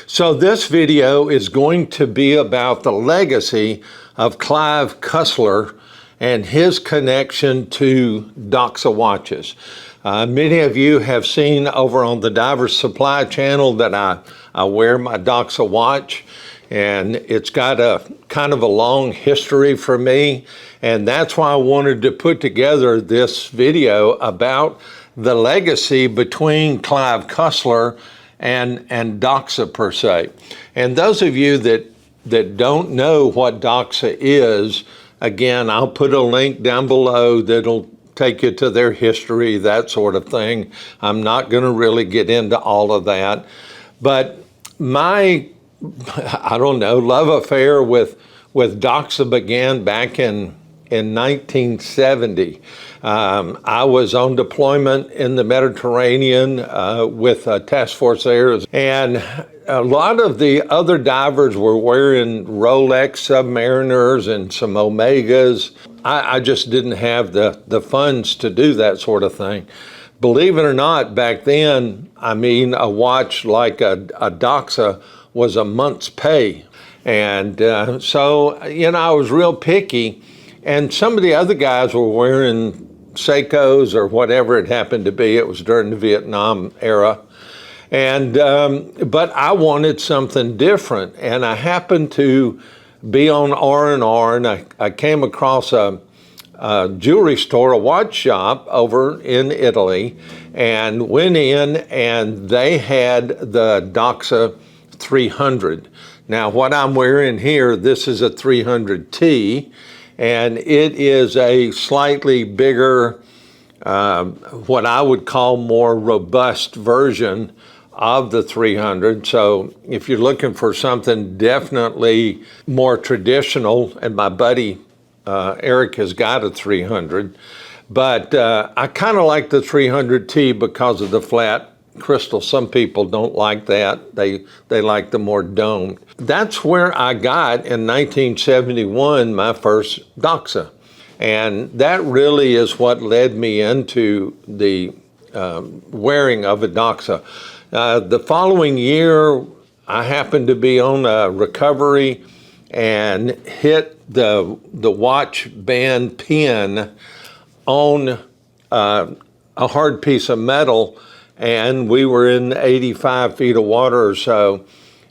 So this video is going to be about the legacy of Clive Cussler and his connection to Doxa watches. Many of you have seen over on the Divers Supply channel that I wear my Doxa watch, and it's got a kind of a long history for me, and that's why I wanted to put together this video about the legacy between Clive Cussler and Doxa per se. And those of you that don't know what Doxa is, again, I'll put a link down below that'll take you to their history, that sort of thing. I'm not going to really get into all of that. But my, I don't know, love affair with Doxa began back in 1970. I was on deployment in the Mediterranean with Task Force Airs, and a lot of the other divers were wearing Rolex Submariners and some Omegas. I just didn't have the funds to do that sort of thing. Believe it or not, back then, I mean, a watch like a Doxa was a month's pay. And so, you know, I was real picky. And some of the other guys were wearing Seikos or whatever it happened to be. It was during the Vietnam era. And but I wanted something different. And I happened to be on R&R, and I came across a jewelry store, a watch shop over in Italy, and went in, and they had the Doxa 300. Now, what I'm wearing here, this is a 300T, and it is a slightly bigger, what I would call more robust version of the 300. So if you're looking for something definitely more traditional, and my buddy Eric has got a 300, but I kind of like the 300T because of the flat crystal. Some people don't like that. They like the more domed. That's where I got in 1971 my first Doxa. And that really is what led me into the wearing of a Doxa. The following year, I happened to be on a recovery and hit the watch band pin on a hard piece of metal, and we were in 85 feet of water or so,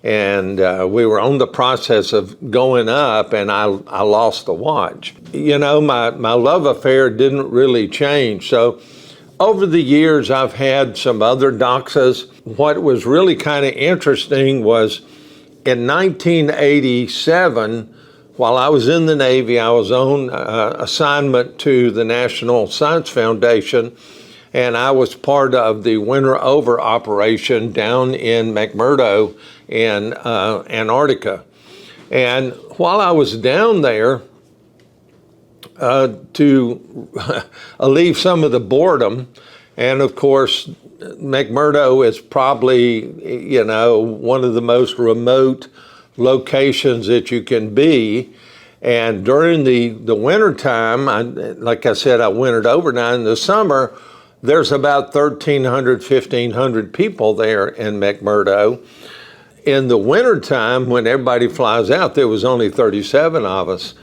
and we were on the process of going up, and I lost the watch. You know, my love affair didn't really change. So over the years, I've had some other Doxas. What was really kind of interesting was in 1987, while I was in the Navy, I was on assignment to the National Science Foundation, and I was part of the Winter Over operation down in McMurdo in Antarctica. And while I was down there, to alleviate some of the boredom, and of course, McMurdo is probably, you know, one of the most remote locations that you can be. And during the winter time, like I said, I wintered overnight. In the summer, there's about 1,300, 1,500 people there in McMurdo. In the wintertime, when everybody flies out, there was only 37 of us.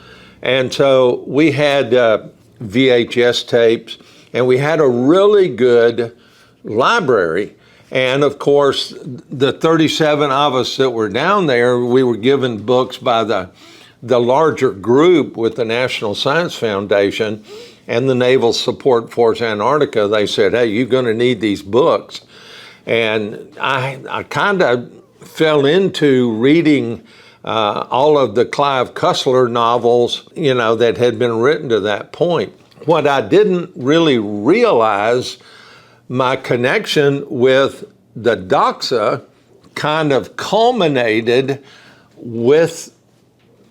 And so we had VHS tapes, and we had a really good library. And of course, the 37 of us that were down there, we were given books by the larger group with the National Science Foundation and the Naval Support Force Antarctica. They said, hey, you're going to need these books. And I kind of fell into reading all of the Clive Cussler novels, you know, that had been written to that point. What I didn't really realize, my connection with the Doxa kind of culminated with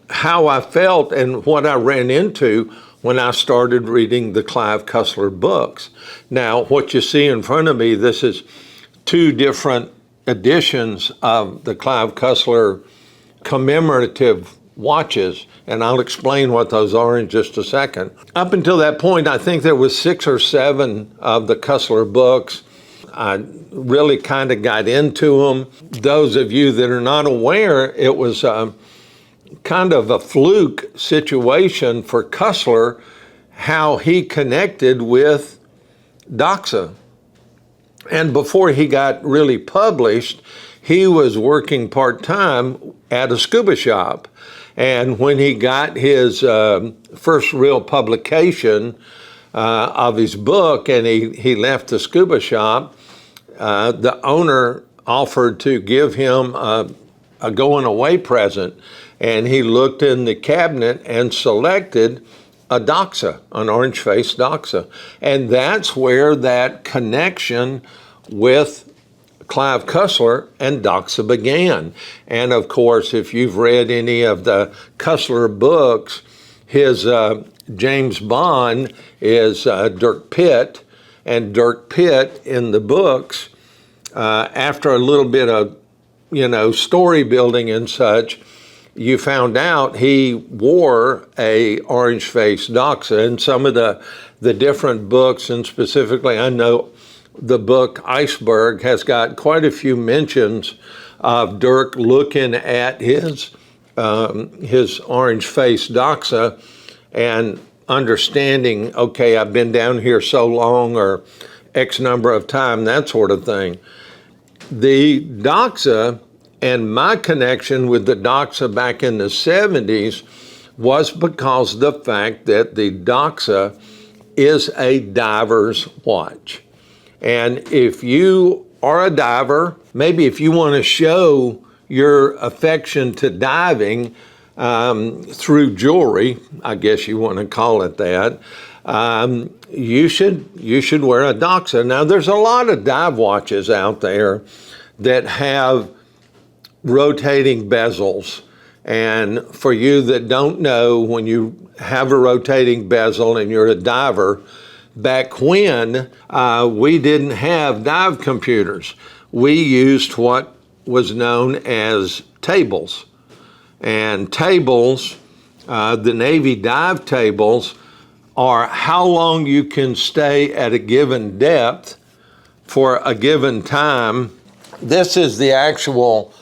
how I felt and what I ran into when I started reading the Clive Cussler books. Now, what you see in front of me, this is two different editions of the Clive Cussler commemorative watches, and I'll explain what those are in just a second. Up until that point, I think there was 6 or 7 of the Cussler books. I really kind of got into them. Those of you that are not aware, it was kind of a fluke situation for Cussler, how he connected with Doxa. And before he got really published, he was working part-time at a scuba shop. And when he got his first real publication of his book, and he left the scuba shop, the owner offered to give him a going-away present. And he looked in the cabinet and selected a Doxa, an orange-faced Doxa. And that's where that connection with Clive Cussler and Doxa began. And of course, if you've read any of the Cussler books, his James Bond is Dirk Pitt. And Dirk Pitt in the books, after a little bit of, story building and such, you found out he wore a orange-faced Doxa. In some of the different books, and specifically I know the book Iceberg has got quite a few mentions of Dirk looking at his orange-faced Doxa and understanding, okay, I've been down here so long, or X number of time, that sort of thing. The Doxa, and my connection with the Doxa back in the 70s was because of the fact that the Doxa is a diver's watch. And if you are a diver, maybe if you want to show your affection to diving through jewelry, I guess you want to call it that, you should wear a Doxa. Now, there's a lot of dive watches out there that have rotating bezels. And for you that don't know, when you have a rotating bezel and you're a diver, back when we didn't have dive computers, we used what was known as tables. And tables, the Navy dive tables, are how long you can stay at a given depth for a given time. This is the actual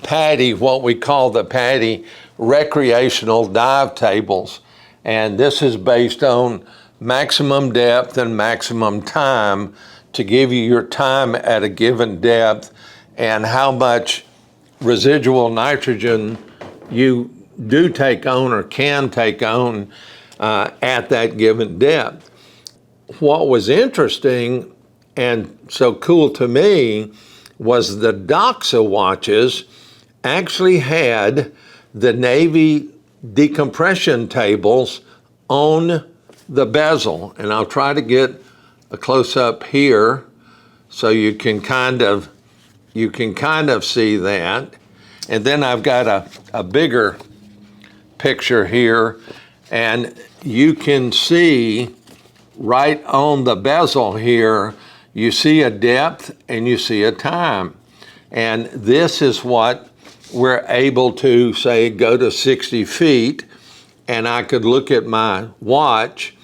PADI, what we call the PADI recreational dive tables. And this is based on maximum depth and maximum time to give you your time at a given depth and how much residual nitrogen you do take on or can take on at that given depth. What was interesting and so cool to me was the Doxa watches actually had the Navy decompression tables on the bezel. And I'll try to get a close-up here so you can kind of see that. And then I've got a bigger picture here, and you can see right on the bezel here, you see a depth and you see a time. And this is what we're able to say go to 60 feet, and I could look at my watch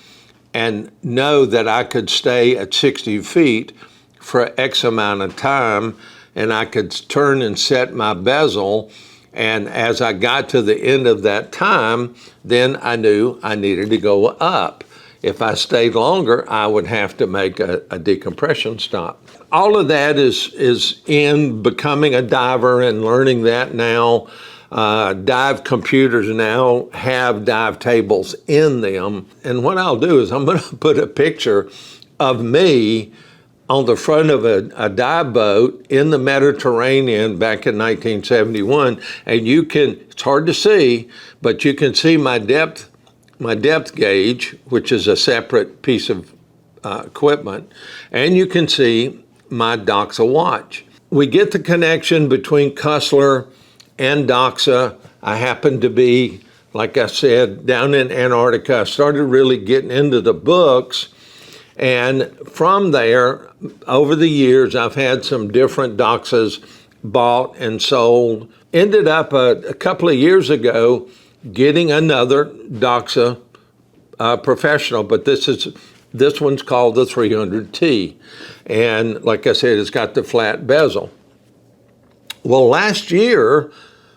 and know that I could stay at 60 feet for X amount of time, and I could turn and set my bezel, and as I got to the end of that time, then I knew I needed to go up. If I stayed longer, I would have to make a decompression stop. All of that is in becoming a diver and learning that now. Dive computers now have dive tables in them. And what I'll do is I'm going to put a picture of me on the front of a dive boat in the Mediterranean back in 1971. And you can, it's hard to see, but you can see my depth gauge, which is a separate piece of equipment, and you can see my Doxa watch. We get the connection between Cussler and Doxa. I happened to be, like I said, down in Antarctica. I started really getting into the books, and from there, over the years, I've had some different Doxas bought and sold. Ended up a couple of years ago getting another Doxa professional, but this is This one's called the 300T. And like I said, it's got the flat bezel. Well, last year,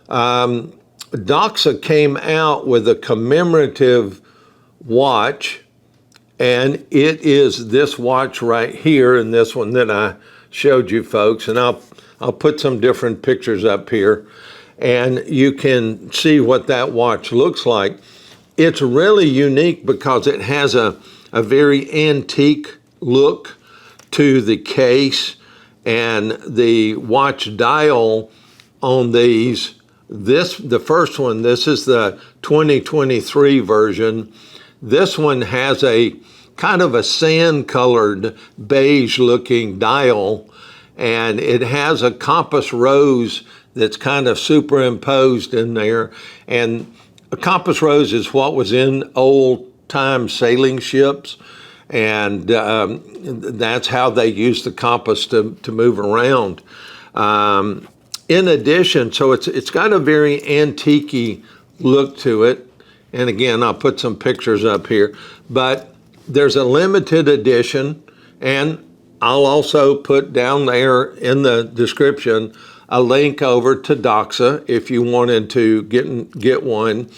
Doxa came out with a commemorative watch, and it is this watch right here and this one that I showed you folks. And I'll put some different pictures up here, and you can see what that watch looks like. It's really unique because it has a very antique look to the case and the watch dial on these. The first one, this is the 2023 version. This one has a kind of a sand-colored, beige-looking dial, and it has a compass rose that's kind of superimposed in there. And a compass rose is what was in old-time sailing ships, and that's how they used the compass to move around. In addition, so it's got a very antique-y look to it. And again, I'll put some pictures up here. But there's a limited edition, and I'll also put down there in the description a link over to Doxa if you wanted to get one.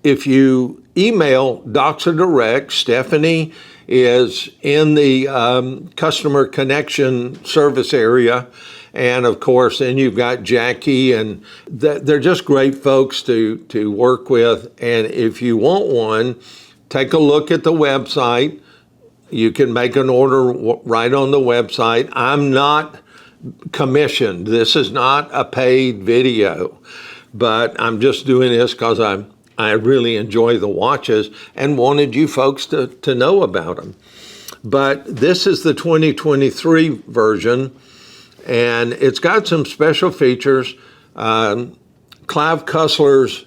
If you email Doxa Direct, Stephanie is in the customer connection service area. And of course, then you've got Jackie, and they're just great folks to work with. And if you want one, take a look at the website. You can make an order right on the website. I'm not commissioned. This is not a paid video, but I'm just doing this because I really enjoy the watches and wanted you folks to know about them. But this is the 2023 version. And it's got some special features. Clive Cussler's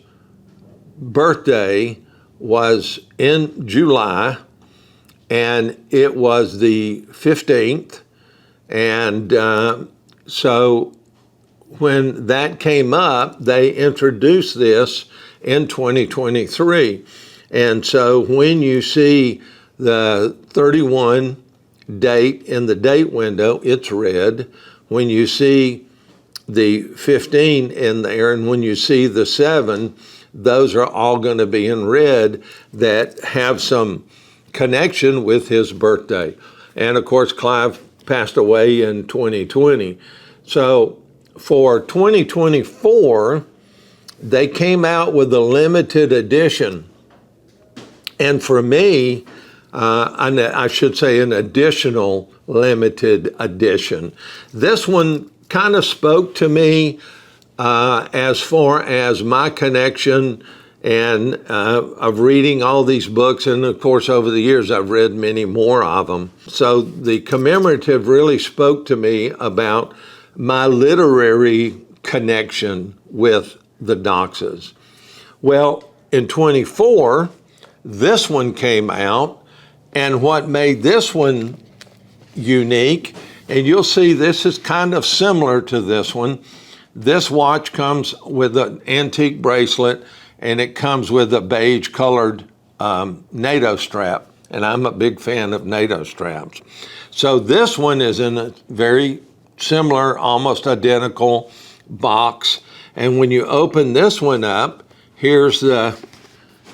birthday was in July, and it was the 15th. And so when that came up, they introduced this in 2023. And so when you see the 31 date in the date window, it's red. When you see the 15 in there, and when you see the 7, those are all going to be in red that have some connection with his birthday. And of course, Clive passed away in 2020. So for 2024, they came out with a limited edition. And for me, I should say an additional limited edition. This one kind of spoke to me as far as my connection and of reading all these books. And of course, over the years, I've read many more of them. So the commemorative really spoke to me about my literary connection with the Doxas. Well, in 24, this one came out. And what made this one unique, and you'll see this is kind of similar to this one. This watch comes with an antique bracelet, and it comes with a beige colored NATO strap. And I'm a big fan of NATO straps. So this one is in a very similar, almost identical box. And when you open this one up, here's the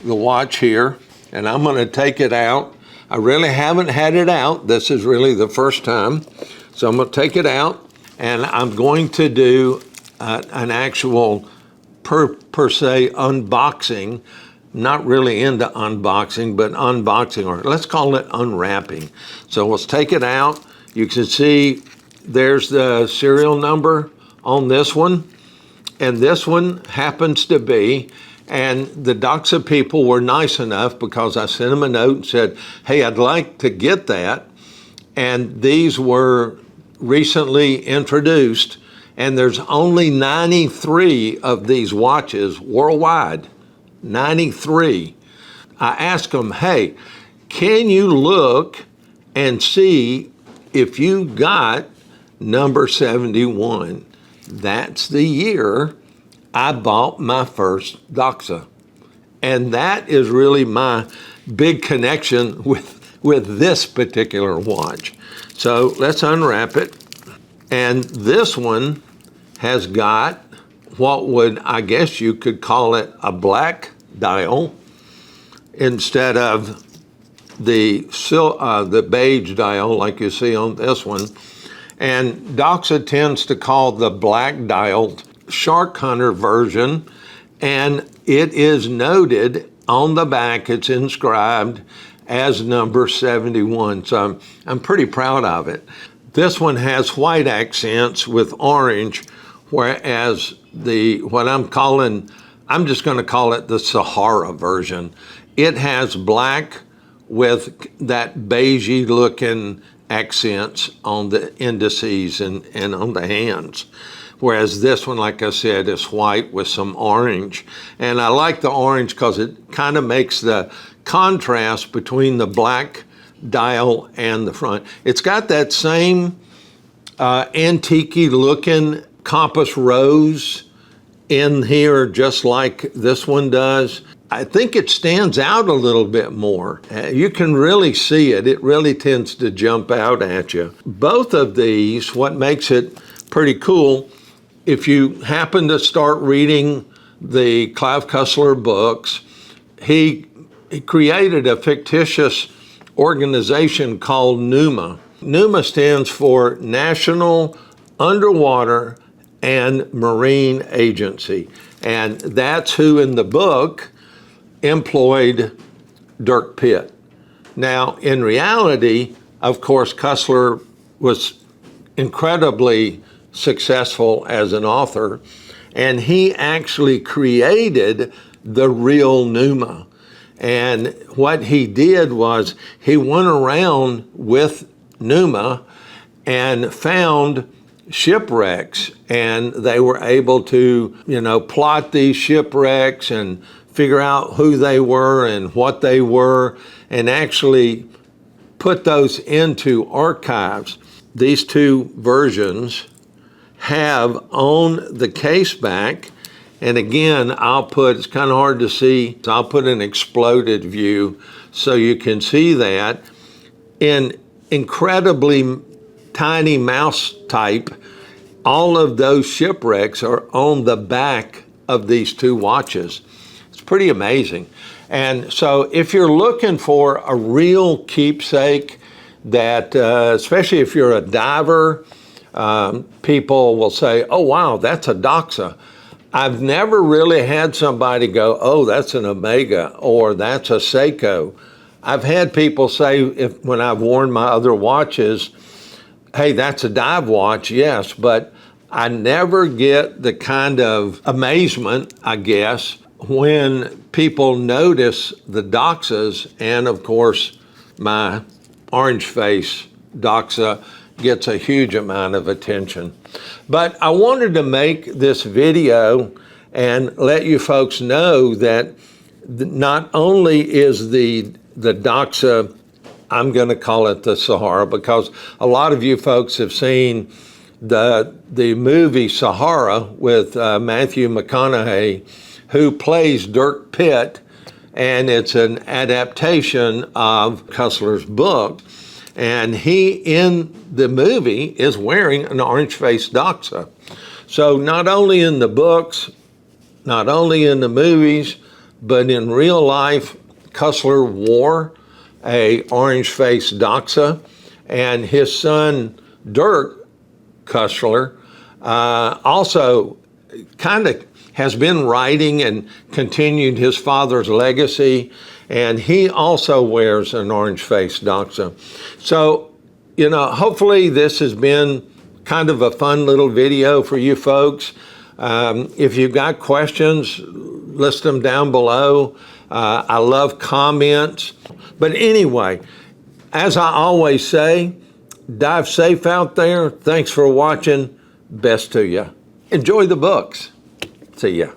watch here, and I'm going to take it out. I really haven't had it out. This is really the first time. So I'm going to take it out, and I'm going to do an actual per se unboxing. Not really into unboxing, but unboxing, or let's call it unwrapping. So let's take it out. You can see there's the serial number on this one. And this one happens to be, and the Doxa people were nice enough because I sent them a note and said, hey, I'd like to get that. And these were recently introduced, and there's only 93 of these watches worldwide. 93. I asked them, hey, can you look and see if you got number 71? That's the year I bought my first Doxa. And that is really my big connection with this particular watch. So let's unwrap it. And this one has got what would, I guess you could call it a black dial instead of the beige dial like you see on this one. And Doxa tends to call the black dial Sharkhunter version, and it is noted on the back, it's inscribed as number 71. So I'm pretty proud of it. This one has white accents with orange, whereas I'm just going to call it the Sahara version. It has black with that beigey looking accents on the indices and on the hands. Whereas this one, like I said, is white with some orange. And I like the orange because it kind of makes the contrast between the black dial and the front. It's got that same antique-y looking compass rose in here, just like this one does. I think it stands out a little bit more. You can really see it. It really tends to jump out at you. Both of these, what makes it pretty cool, if you happen to start reading the Clive Cussler books, he created a fictitious organization called NUMA. NUMA stands for National Underwater and Marine Agency. And that's who in the book employed Dirk Pitt. Now, in reality, of course, Cussler was incredibly successful as an author, and he actually created the real NUMA. And what he did was he went around with NUMA and found shipwrecks, and they were able to, plot these shipwrecks and figure out who they were and what they were, and actually put those into archives. These two versions have on the case back, and again, it's kind of hard to see, so I'll put an exploded view so you can see that. In incredibly tiny mouse type, all of those shipwrecks are on the back of these two watches. It's pretty amazing. And so if you're looking for a real keepsake that, especially if you're a diver, people will say, oh, wow, that's a Doxa. I've never really had somebody go, oh, that's an Omega, or that's a Seiko. I've had people say, when I've worn my other watches, hey, that's a dive watch, yes, but I never get the kind of amazement, I guess, when people notice the Doxas, and of course, my orange face Doxa gets a huge amount of attention. But I wanted to make this video and let you folks know that not only is the Doxa, I'm going to call it the Sahara, because a lot of you folks have seen the movie Sahara with Matthew McConaughey, who plays Dirk Pitt, and it's an adaptation of Cussler's book. And he, in the movie, is wearing an orange-faced Doxa. So not only in the books, not only in the movies, but in real life, Cussler wore a orange-faced Doxa, and his son, Dirk Cussler, also kind of has been writing and continued his father's legacy, and he also wears an orange-faced Doxa. So, hopefully this has been kind of a fun little video for you folks. If you've got questions, list them down below. I love comments. But anyway, as I always say, dive safe out there. Thanks for watching. Best to you. Enjoy the books. See ya.